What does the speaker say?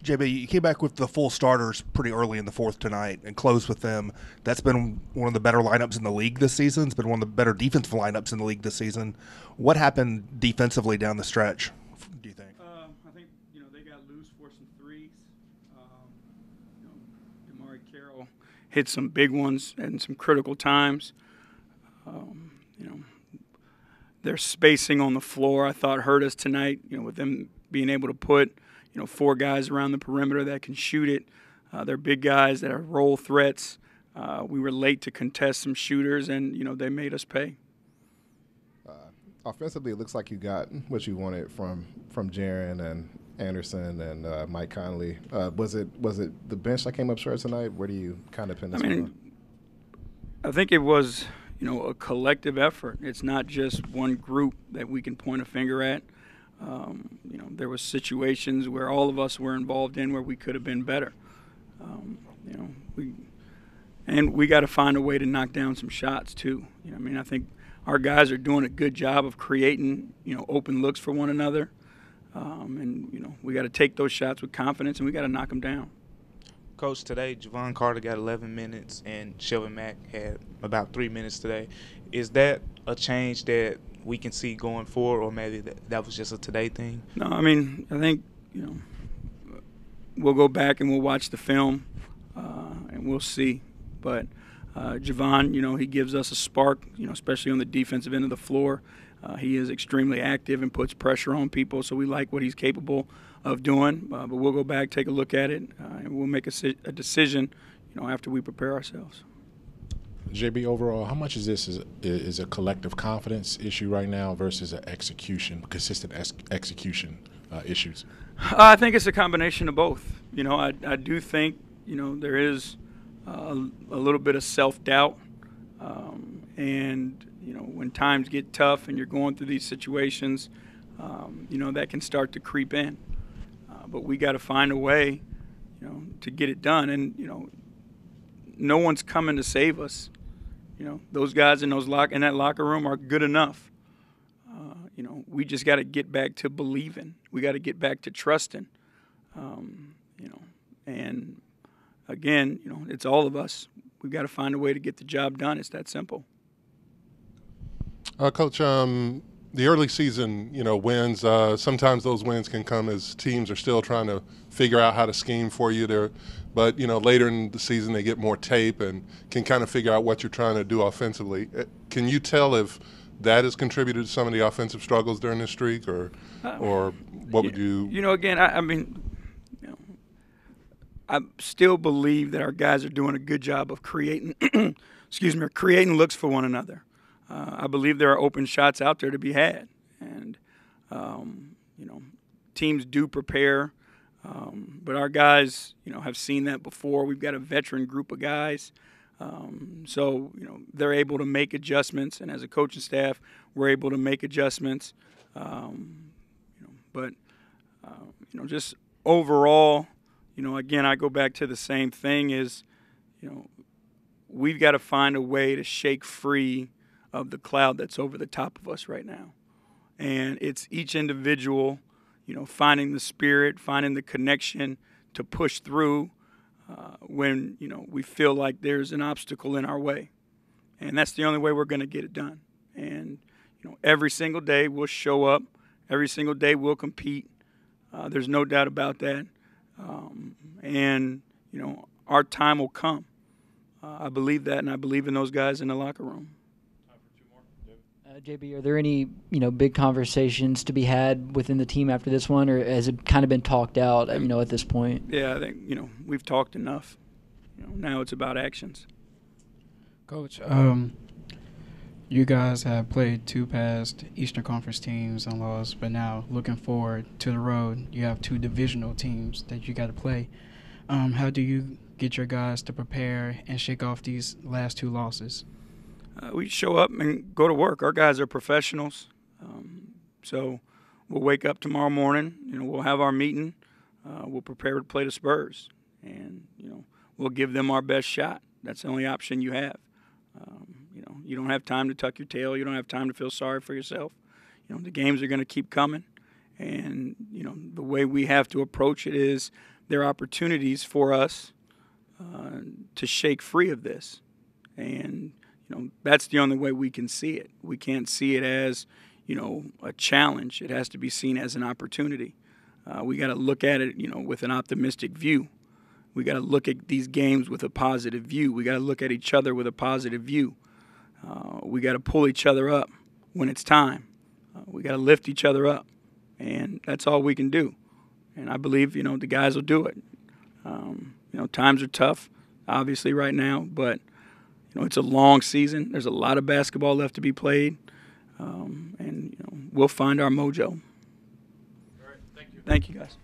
JB, you came back with the full starters pretty early in the fourth tonight and closed with them. That's been one of the better lineups in the league this season. It's been one of the better defensive lineups in the league this season. What happened defensively down the stretch, do you think? I think, they got loose for some threes. Damari Carroll hit some big ones and some critical times. Their spacing on the floor, I thought, hurt us tonight, with them being able to put, 4 guys around the perimeter that can shoot it. They're big guys that are role threats. We were late to contest some shooters, and, they made us pay. Offensively, it looks like you got what you wanted from Jaren and Anderson and Mike Conley. Was it the bench that came up short tonight? Where do you kind of pin this one? I think it was, a collective effort. It's not just one group that we can point a finger at. There was situations where all of us were involved in where we could have been better. We got to find a way to knock down some shots too. I think our guys are doing a good job of creating, open looks for one another. We got to take those shots with confidence, and we got to knock them down. Coach, today Javon Carter got 11 minutes and Shelvin Mack had about 3 minutes today. Is that a change that we can see going forward, or maybe that was just a today thing? No, I think, we'll go back and we'll watch the film and we'll see. But Javon, he gives us a spark, especially on the defensive end of the floor. He is extremely active and puts pressure on people, so we like what he's capable of doing. But we'll go back, take a look at it, and we'll make a decision, after we prepare ourselves. JB, overall, how much is this is a collective confidence issue right now versus an consistent execution issues? I think it's a combination of both. I do think, there is a little bit of self-doubt, and when times get tough and you're going through these situations, that can start to creep in. But we got to find a way, to get it done. And, no one's coming to save us. Those guys in that locker room are good enough. We just got to get back to believing. We got to get back to trusting. And again, it's all of us. We've got to find a way to get the job done. It's that simple. Coach, the early season, wins, sometimes those wins can come as teams are still trying to figure out how to scheme for you there. But, later in the season they get more tape and can kind of figure out what you're trying to do offensively. Can you tell if that has contributed to some of the offensive struggles during this streak, or what would you? Again, I still believe that our guys are doing a good job of creating, creating looks for one another. I believe there are open shots out there to be had, and teams do prepare, but our guys, have seen that before. We've got a veteran group of guys, so they're able to make adjustments, and as a coaching staff, we're able to make adjustments. But just overall, again, I go back to the same thing: is we've got to find a way to shake free of the cloud that's over the top of us right now. And it's each individual, finding the spirit, finding the connection to push through when, we feel like there's an obstacle in our way. And that's the only way we're going to get it done. And, every single day we'll show up. Every single day we'll compete. There's no doubt about that. And, our time will come. I believe that, and I believe in those guys in the locker room. JB, are there any big conversations to be had within the team after this one, or has it kind of been talked out at this point? Yeah, I think we've talked enough. Now it's about actions. Coach, you guys have played 2 past Eastern Conference teams and lost, but now looking forward to the road, you have 2 divisional teams that you got to play. How do you get your guys to prepare and shake off these last 2 losses? We show up and go to work. Our guys are professionals. So we'll wake up tomorrow morning, we'll have our meeting. We'll prepare to play the Spurs. And, we'll give them our best shot. That's the only option you have. You don't have time to tuck your tail. You don't have time to feel sorry for yourself. The games are going to keep coming. And, the way we have to approach it is there are opportunities for us to shake free of this. And, that's the only way we can see it. We can't see it as, a challenge. It has to be seen as an opportunity. We got to look at it, with an optimistic view. We got to look at these games with a positive view. We got to look at each other with a positive view. We got to pull each other up when it's time. We got to lift each other up, and that's all we can do. And I believe, the guys will do it. Times are tough, obviously, right now, but, it's a long season. There's a lot of basketball left to be played, and, we'll find our mojo. All right, thank you. Thank you, guys.